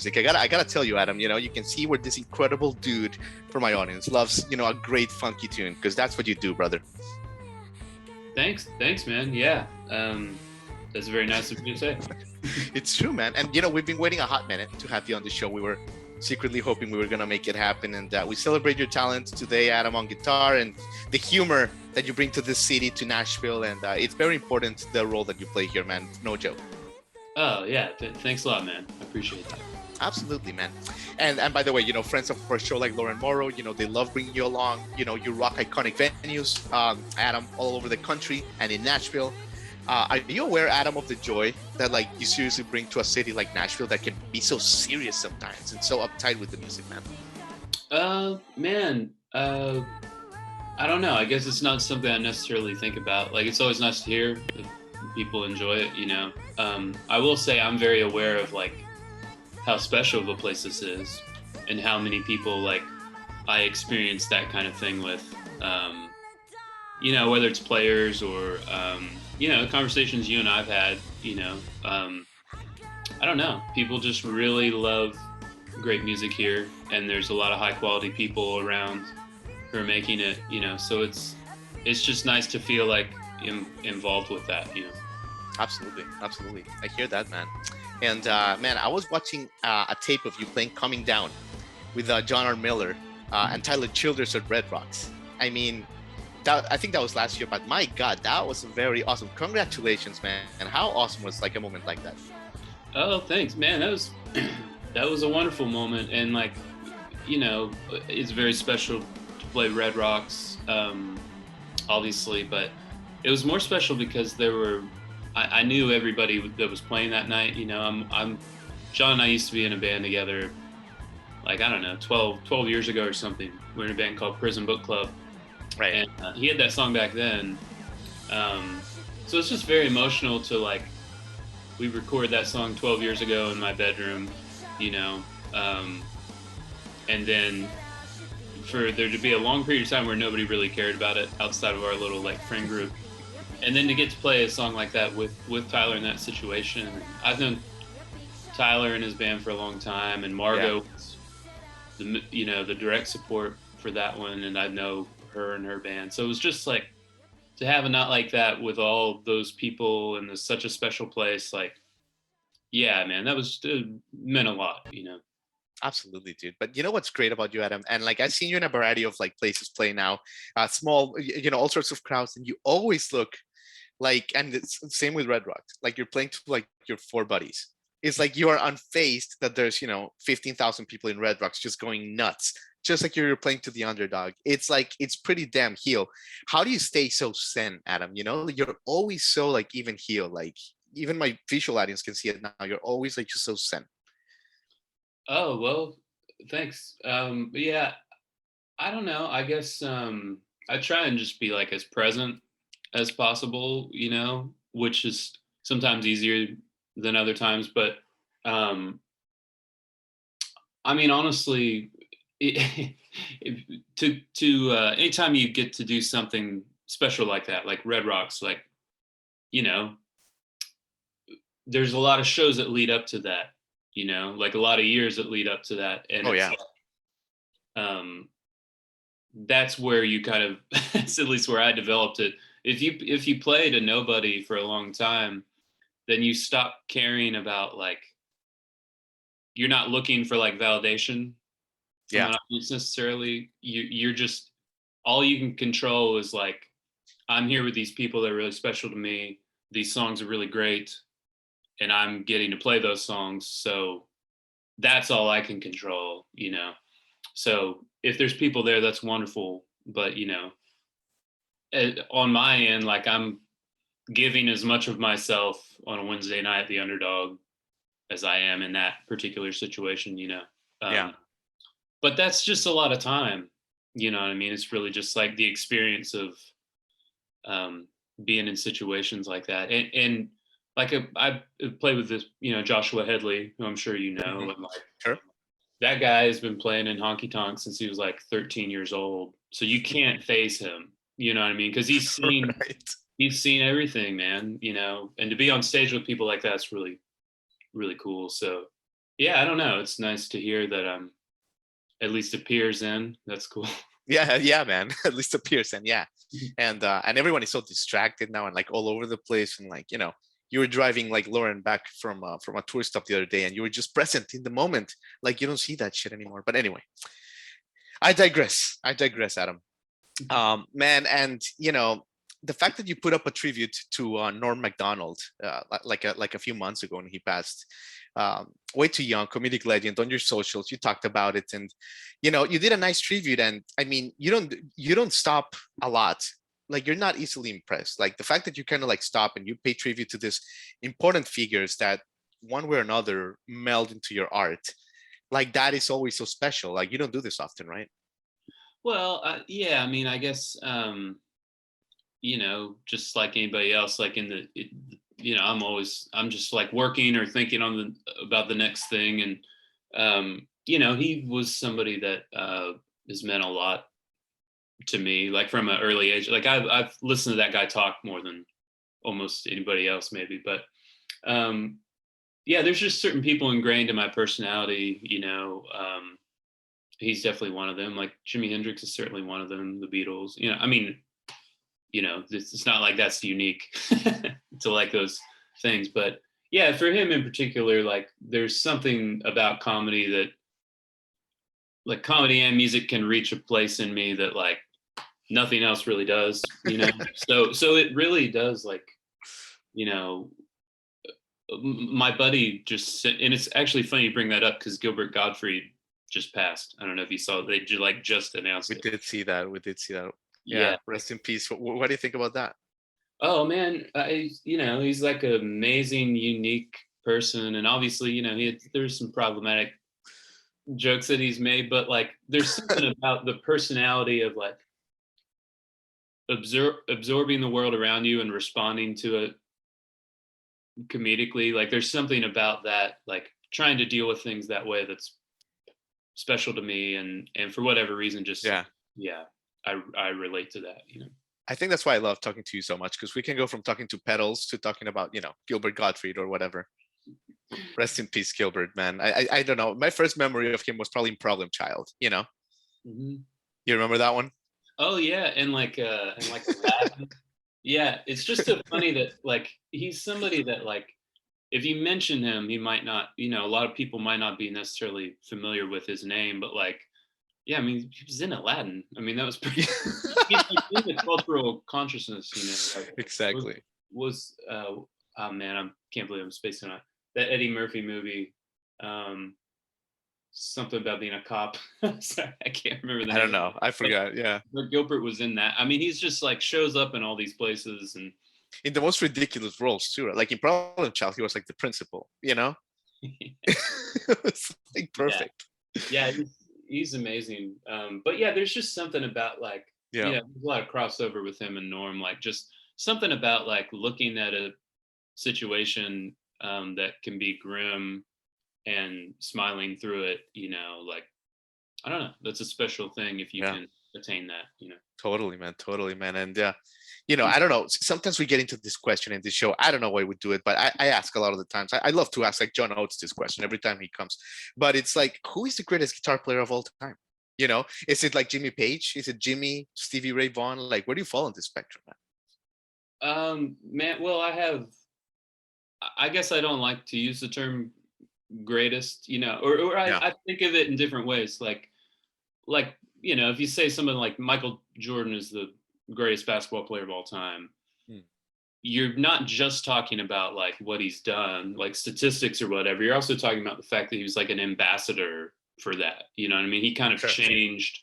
music. I gotta tell you, Adam, you can see where this incredible dude for my audience loves, a great funky tune, because that's what you do, brother. Thanks, man. Yeah, that's very nice of you to say. It's true, man. And we've been waiting a hot minute to have you on the show. We were secretly hoping we were gonna make it happen, and we celebrate your talent today, Adam, on guitar, and the humor that you bring to this city, to Nashville, and it's very important, the role that you play here, man. No joke. Oh yeah, thanks a lot, man. I appreciate that. Absolutely, man. And by the way, friends of our show like Lauren Morrow, they love bringing you along. You rock iconic venues, Adam, all over the country and in Nashville. Are you aware, Adam, of the joy that you seriously bring to a city like Nashville that can be so serious sometimes and so uptight with the music, man? Man, I don't know. I guess it's not something I necessarily think about. It's always nice to hear that people enjoy it, I will say I'm very aware of how special of a place this is and how many people I experience that kind of thing with, whether it's players or, conversations you and I've had, I don't know. People just really love great music here, and there's a lot of high quality people around who are making it, so it's just nice to feel involved with that, Absolutely. I hear that, man. And man, I was watching a tape of you playing Coming Down with John R. Miller and Tyler Childers at Red Rocks. I mean, I think that was last year, but my God, that was very awesome. Congratulations, man. And how awesome was a moment like that? Oh, thanks, man. That was a wonderful moment. And it's very special to play Red Rocks, obviously, but it was more special because I knew everybody that was playing that night. I'm John and I used to be in a band together, I don't know, 12 years ago or something. We were in a band called Prison Book Club. Right. And he had that song back then. So it's just very emotional to we recorded that song 12 years ago in my bedroom, and then for there to be a long period of time where nobody really cared about it outside of our little friend group. And then to get to play a song like that with Tyler in that situation. I've known Tyler and his band for a long time, and Margot was the direct support for that one, and I know her and her band. So it was just to have a night like that with all those people in such a special place, yeah, man, that was meant a lot, Absolutely, dude. But you know what's great about you, Adam? And I've seen you in a variety of places play now, small, all sorts of crowds, and you always look and it's same with Red Rocks, you're playing to your four buddies. It's you are unfazed that there's 15,000 people in Red Rocks just going nuts, just like you're playing to the underdog. It's it's pretty damn heel. How do you stay so zen, Adam? You're always so even heel. Even my visual audience can see it now. You're always just so zen. Oh, well, thanks. But yeah, I don't know. I guess I try and just be as present as possible, which is sometimes easier than other times. But I mean, honestly, anytime you get to do something special like that, like Red Rocks, there's a lot of shows that lead up to that, a lot of years that lead up to that. And that's where you kind of, that's at least where I developed it. If you play to nobody for a long time, then you stop caring about you're not looking for validation from an audience necessarily. You're just, all you can control is I'm here with these people that are really special to me. These songs are really great, and I'm getting to play those songs. So that's all I can control, So if there's people there, that's wonderful. But, on my end, I'm giving as much of myself on a Wednesday night at the Underdog as I am in that particular situation, But that's just a lot of time, you know what I mean? It's really just the experience of being in situations like that. And I played with this, Joshua Hedley, who I'm sure you know. Mm-hmm. And Sure. That guy has been playing in honky tonk since he was 13 years old. So you can't face him, you know what I mean? Because he's seen he's seen everything, man, and to be on stage with people like that's really, really cool. So Yeah, I don't know. It's nice to hear that at least appears in. That's cool. Yeah, yeah, man. At least appears, and yeah, and everyone is so distracted now and like all over the place, and like you were driving like Lauren back from a tour stop the other day, and you were just present in the moment. Like you don't see that shit anymore. But anyway, I digress. I digress, Adam. Man, and the fact that you put up a tribute to Norm Macdonald like a few months ago when he passed, way too young, comedic legend, on your socials you talked about it, and you did a nice tribute. And I mean, you don't stop a lot. Like you're not easily impressed. Like the fact that you kind of like stop and you pay tribute to this important figures that one way or another meld into your art, like that is always so special. Like you don't do this often, right? Well, yeah, I mean, I guess just like anybody else, like I'm just like working or thinking about the next thing. And he was somebody that has meant a lot to me, like from an early age. Like I've listened to that guy talk more than almost anybody else maybe. But yeah, there's just certain people ingrained in my personality. He's definitely one of them. Like Jimi Hendrix is certainly one of them. The Beatles, I mean, it's not like that's unique to like those things. But yeah, for him in particular, like there's something about comedy that, like, comedy and music can reach a place in me that like nothing else really does. So it really does, like, you know my buddy just sent, and it's actually funny you bring that up because Gilbert Gottfried just passed. I don't know if you saw, they just announced We it. did see that. We did see that. Yeah. Yeah. Rest in peace. What do you think about that? Oh man, he's like an amazing, unique person, and obviously, there's some problematic jokes that he's made, but like, there's something about the personality of like absorbing the world around you and responding to it comedically. Like, there's something about that, like trying to deal with things that way that's special to me, and for whatever reason, just Yeah. yeah, I relate to that. I think that's why I love talking to you so much, because we can go from talking to pedals to talking about, Gilbert Gottfried or whatever. Rest in peace, Gilbert, man. I don't know. My first memory of him was probably in Problem Child. Mhm. You remember that one? Oh yeah, and like Aladdin. Yeah, it's just so funny that like he's somebody that, like, if you mention him, he might not, a lot of people might not be necessarily familiar with his name, but like, yeah, I mean, he was in Aladdin. I mean, that was pretty. He's like in the cultural consciousness, like was Exactly. oh man, I can't believe I'm spacing on it. That Eddie Murphy movie, um, something about being a cop. Sorry, I can't remember the I name don't of it. know. I But, forgot. Yeah. but Gilbert was in that. I mean, he's just like shows up in all these places, and In the most ridiculous roles too. Right? Like in Problem Child, he was like the principal. It was like yeah, perfect. yeah, he's amazing. But yeah, there's just something about like, Yeah. there's a lot of crossover with him and Norm. Like, just something about like looking at a situation that can be grim and smiling through it. Like, I don't know. That's a special thing if you Yeah. can attain that. Totally, man. Totally, man. And I don't know. Sometimes we get into this question in this show. I don't know why we do it, but I ask a lot of the times. I love to ask like John Oates this question every time he comes. But it's like, who is the greatest guitar player of all time? Is it like Jimmy Page? Is it Jimmy, Stevie Ray Vaughan? Like, where do you fall on this spectrum, man? Man, well, I guess I don't like to use the term greatest, or Yeah. I think of it in different ways. Like, if you say something like Michael Jordan is the greatest basketball player of all time, Hmm. you're not just talking about like what he's done, like statistics or whatever. You're also talking about the fact that he was like an ambassador for that. You know what I mean? He kind of Sure. changed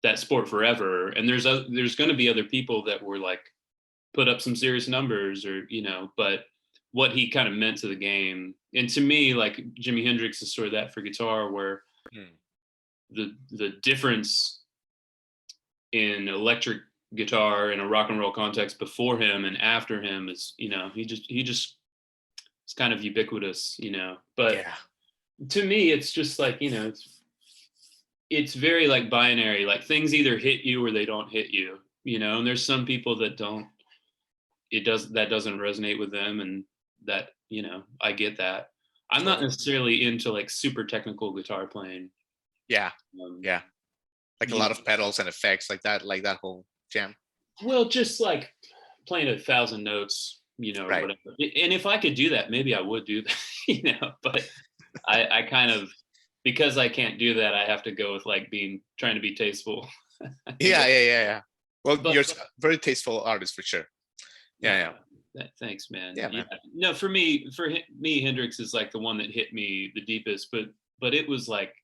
that sport forever. And there's going to be other people that were like put up some serious numbers, or but what he kind of meant to the game. And to me, like Jimi Hendrix is sort of that for guitar, where Hmm. the difference in electric guitar in a rock and roll context before him and after him is, he just it's kind of ubiquitous. But Yeah. to me, it's just like, it's very like binary. Like, things either hit you or they don't hit you. And there's some people that don't, that doesn't resonate with them, and that, I get that. I'm not Totally. necessarily into like super technical guitar playing. Yeah, Um, yeah. Like a you lot know, of pedals and effects like that whole jam. well, just like playing 1,000 notes, or Right. whatever. And if I could do that, maybe I would do that, But I kind of, because I can't do that, I have to go with like trying to be tasteful. Yeah, yeah, yeah, yeah. Well, But you're a very tasteful artist for sure. Yeah, yeah. thanks, man. Yeah, Yeah, man. no, for me, Hendrix is like the one that hit me the deepest. But it was like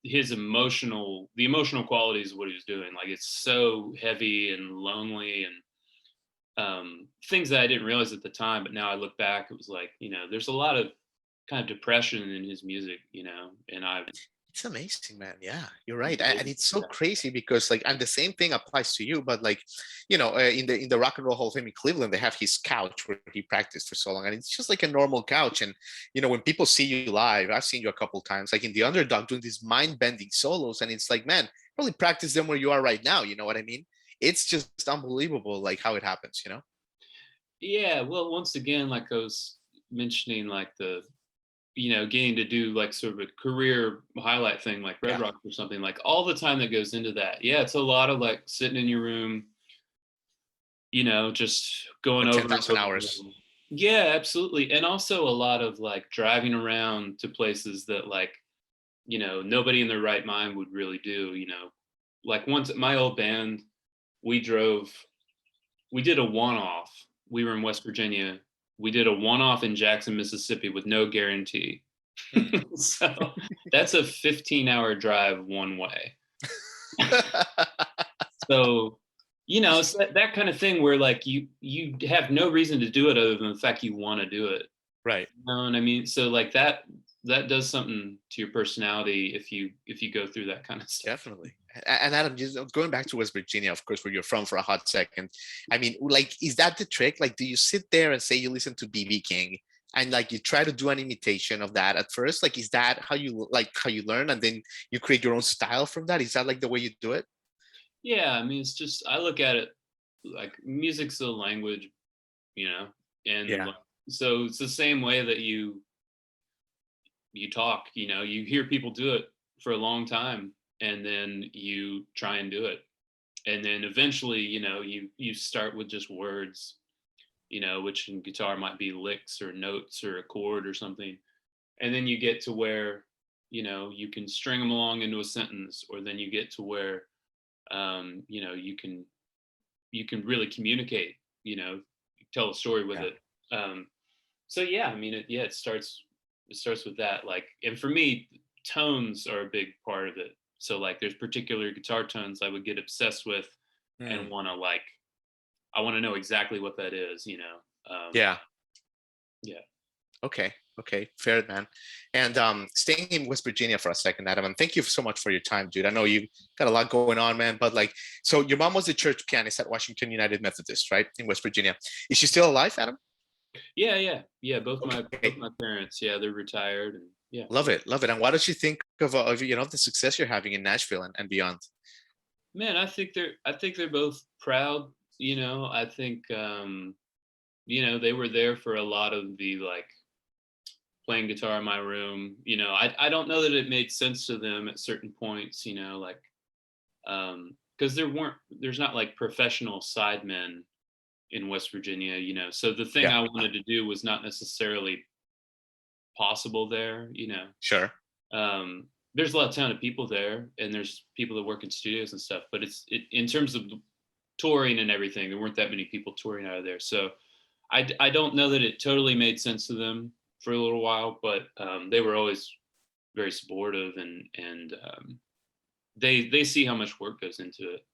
the emotional qualities of what he was doing. Like it's so heavy and lonely and things that I didn't realize at the time, but now I look back, it was like, there's a lot of kind of depression in his music, and It's amazing, man. Yeah, you're right, and it's so crazy because like, and the same thing applies to you. But like, in the Rock and Roll Hall of Fame in Cleveland, they have his couch where he practiced for so long, and it's just like a normal couch. And when people see you live, I've seen you a couple times, like in the Underdog, doing these mind-bending solos, and it's like, man, probably practice them where you are right now. You know what I mean? It's just unbelievable, like how it happens. yeah, well, once again, like I was mentioning, like getting to do like sort of a career highlight thing like Red Yeah, Rocks or something, like all the time that goes into that. Yeah, it's a lot of like sitting in your room, just for going over and 10,000 over. hours. Yeah, absolutely. And also a lot of like driving around to places that like, nobody in their right mind would really do, like once my old band, we drove, we did a one-off. We were in West Virginia. We did a one-off in Jackson, Mississippi with no guarantee. Mm. So that's a 15-hour drive one way. So, it's that kind of thing where like you have no reason to do it other than the fact you want to do it. Right. You know what I mean? So like that does something to your personality if you go through that kind of stuff. Definitely. And Adam, just going back to West Virginia, of course, where you're from for a hot second. I mean, like, is that the trick? Like, do you sit there and say you listen to BB King and like you try to do an imitation of that at first? Like, is that how you learn and then you create your own style from that? Is that like the way you do it? Yeah, I mean, it's just I look at it like music's a language, you know, and Yeah. so it's the same way that you talk, you hear people do it for a long time and then you try and do it. And then eventually, you start with just words, which in guitar might be licks or notes or a chord or something. And then you get to where, you can string them along into a sentence, or then you get to where you can really communicate, tell a story with Yeah. it. So yeah, I mean, it starts with that. Like, and for me, tones are a big part of it. So like, there's particular guitar tones I would get obsessed with, and Mm. I want to know exactly what that is. Yeah. Yeah. Okay. Okay. Fair, man. And staying in West Virginia for a second, Adam, and thank you so much for your time, dude. I know you got a lot going on, man, but like, so your mom was the church pianist at Washington United Methodist, right? In West Virginia. Is she still alive, Adam? Yeah, yeah, yeah. Both my Okay. parents, yeah, they're retired, and yeah. Love it. Love it. And what does she think of the success you're having in Nashville and beyond? Man, I think they're both proud. I think they were there for a lot of the like playing guitar in my room. I don't know that it made sense to them at certain points. Like because there's not like professional sidemen in West Virginia. So the thing Yeah, I wanted to do was not necessarily possible there. sure. There's a lot of talented people there, and there's people that work in studios and stuff. But in terms of touring and everything, there weren't that many people touring out of there. So I don't know that it totally made sense to them for a little while, but they were always very supportive, and they see how much work goes into it.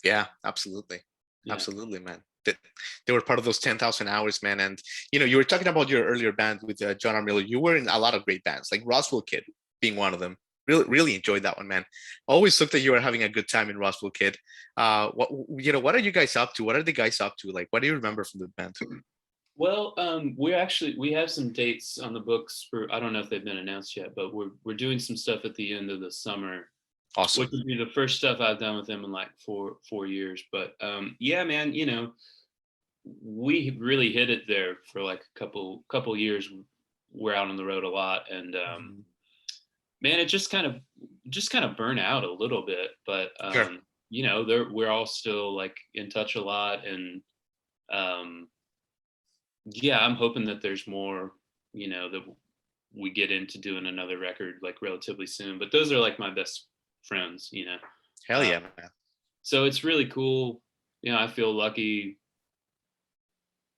Yeah, absolutely. Yeah. Absolutely, man. They were part of those 10,000 hours, man. And, you were talking about your earlier band with John R. Miller. You were in a lot of great bands, like Rozwell Kid being one of them. Really, really enjoyed that one, man. Always looked like you were having a good time in Rozwell Kid. What are you guys up to? What are the guys up to? Like, what do you remember from the band? Well, we have some dates on the books for, I don't know if they've been announced yet, but we're doing some stuff at the end of the summer, which Awesome. would be the first stuff I've done with them in like four years. But yeah, man, we really hit it there for like a couple years. we're out on the road a lot, and Mhm. man, it just kind of burn out a little bit, but Sure. you know, we're all still like in touch a lot, and um, yeah, I'm hoping that there's more, you know, that we get into doing another record like relatively soon. But those are like my best friends, you know. Hell Uh, yeah, man. so it's really cool. You know, I feel lucky.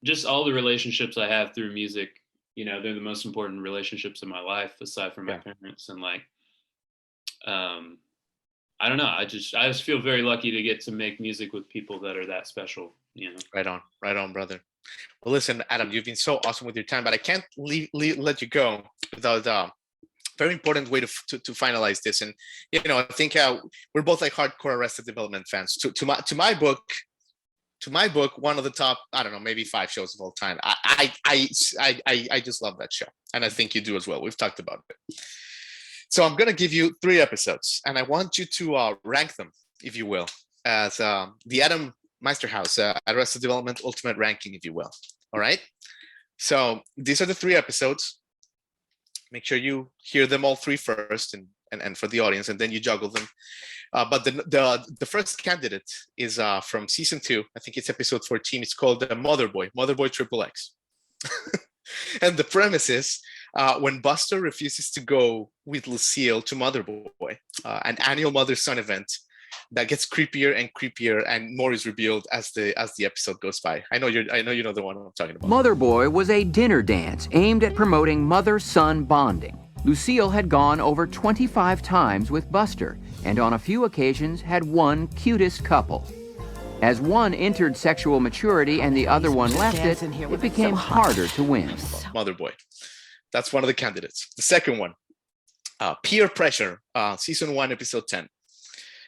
Just all the relationships I have through music, you know, they're the most important relationships in my life aside from my Yeah. parents. And like, um, I don't know. I just feel very lucky to get to make music with people that are that special, you know. Right on, brother. Well, listen, Adam, you've been so awesome with your time, but I can't let you go without very important way to finalize this. And I think we're both like hardcore Arrested Development fans. To my book, one of the top, I don't know, maybe 5 shows of all time. I just love that show, and I think you do as well. We've talked about it. So I'm gonna give you 3 episodes, and I want you to rank them, if you will, as the Adam Meisterhans Arrested Development Ultimate Ranking, if you will. All right. So these are the 3 episodes. Make sure you hear them all 3 first, and for the audience, and then you juggle them. But the first candidate is from season 2. I think it's episode 14. It's called Motherboy Triple X. And the premise is when Buster refuses to go with Lucille to Motherboy, an annual mother-son event that gets creepier and creepier, and more is revealed as the episode goes by. I know you know the one I'm talking about. Motherboy was a dinner dance aimed at promoting mother-son bonding. Lucille had gone over 25 times with Buster, and on a few occasions had one cutest couple. As one entered sexual maturity and the other one left it, it became harder to win. Motherboy. That's one of the candidates. The second one, Peer Pressure, season 1, episode 10.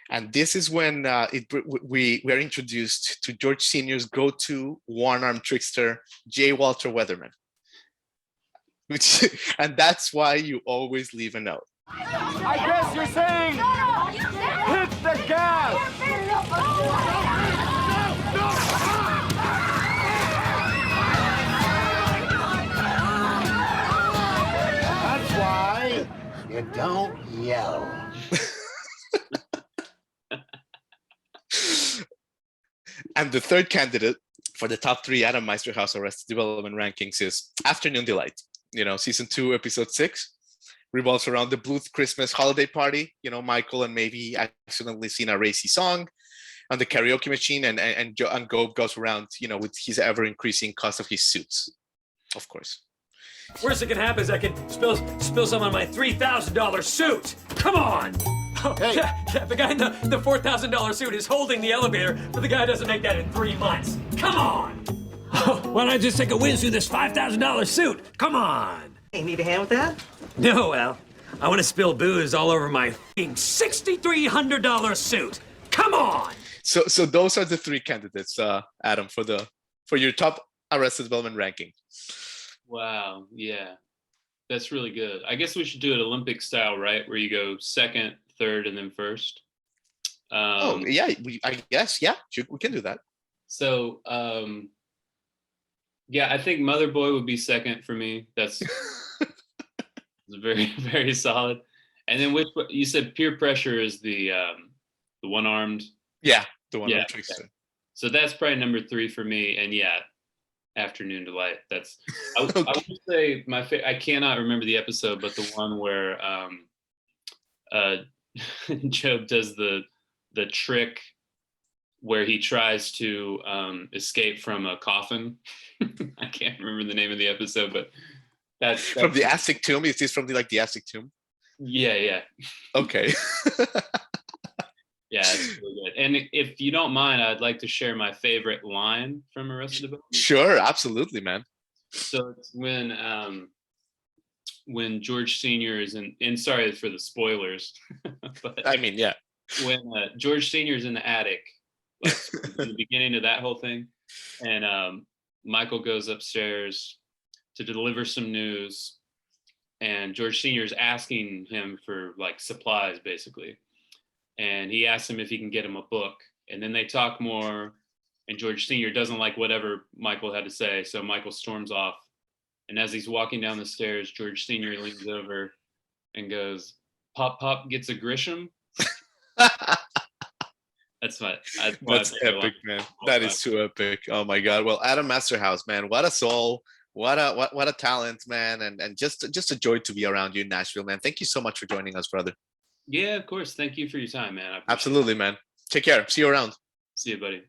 And this is when we are introduced to George Sr.'s go-to one-armed trickster, J. Walter Weatherman. And that's why you always leave a note. I guess you're saying, hit the gas! That's why you don't yell. And the third candidate for the top 3 Adam Meisterhans Arrested Development rankings is Afternoon Delight. Season 2, episode 6 revolves around the Bluth Christmas holiday party. Michael and Maybe accidentally sing a racy song on the karaoke machine, and Gob goes around, with his ever-increasing cost of his suits, of course. Worst that can happen is I can spill some on my $3,000 suit. Come on! Oh, Hey. yeah, the guy in the $4,000 suit is holding the elevator, but the guy doesn't make that in 3 months. Come on! Oh, why don't I just take a whiz through this $5,000 suit? Come on! Hey, need a hand with that? No, well, I want to spill booze all over my $6,300 suit. Come on! So those are the 3 candidates, Adam, for your top Arrested Development ranking. Wow, yeah, that's really good. I guess we should do it Olympic style, right? Where you go second, third, and then first. Yeah, I guess, yeah, we can do that. So, yeah, I think Motherboy would be second for me. That's very, very solid. And then which you said Peer Pressure is the one-armed. Yeah, the one. Yeah. Okay. So that's probably number 3 for me. And yeah, Afternoon Delight. That's I would say I cannot remember the episode, but the one where Job does the trick where he tries to escape from a coffin. I can't remember the name of the episode, but that's from the Aztec tomb. Is this from the Aztec tomb? Yeah. Okay. Yeah, it's really good. And if you don't mind, I'd like to share my favorite line from Arrested Development. Sure, absolutely, man. So it's when George Sr. is in sorry for the spoilers, but I mean, yeah. When George Sr. is in the attic, like in the beginning of that whole thing, and Michael goes upstairs to deliver some news, and George Sr. is asking him for like supplies, basically. And he asks him if he can get him a book, and then they talk more, and George Sr. doesn't like whatever Michael had to say, so Michael storms off, And as he's walking down the stairs, George Sr. leans over and goes, "Pop Pop gets a Grisham." That's epic, man. That is too epic. Oh my God. Well, Adam Masterhouse, man, what a soul. What a talent, man. And just a joy to be around you in Nashville, man. Thank you so much for joining us, brother. Yeah, of course. Thank you for your time, man. I appreciate Absolutely, man. Take care. See you around. See you, buddy.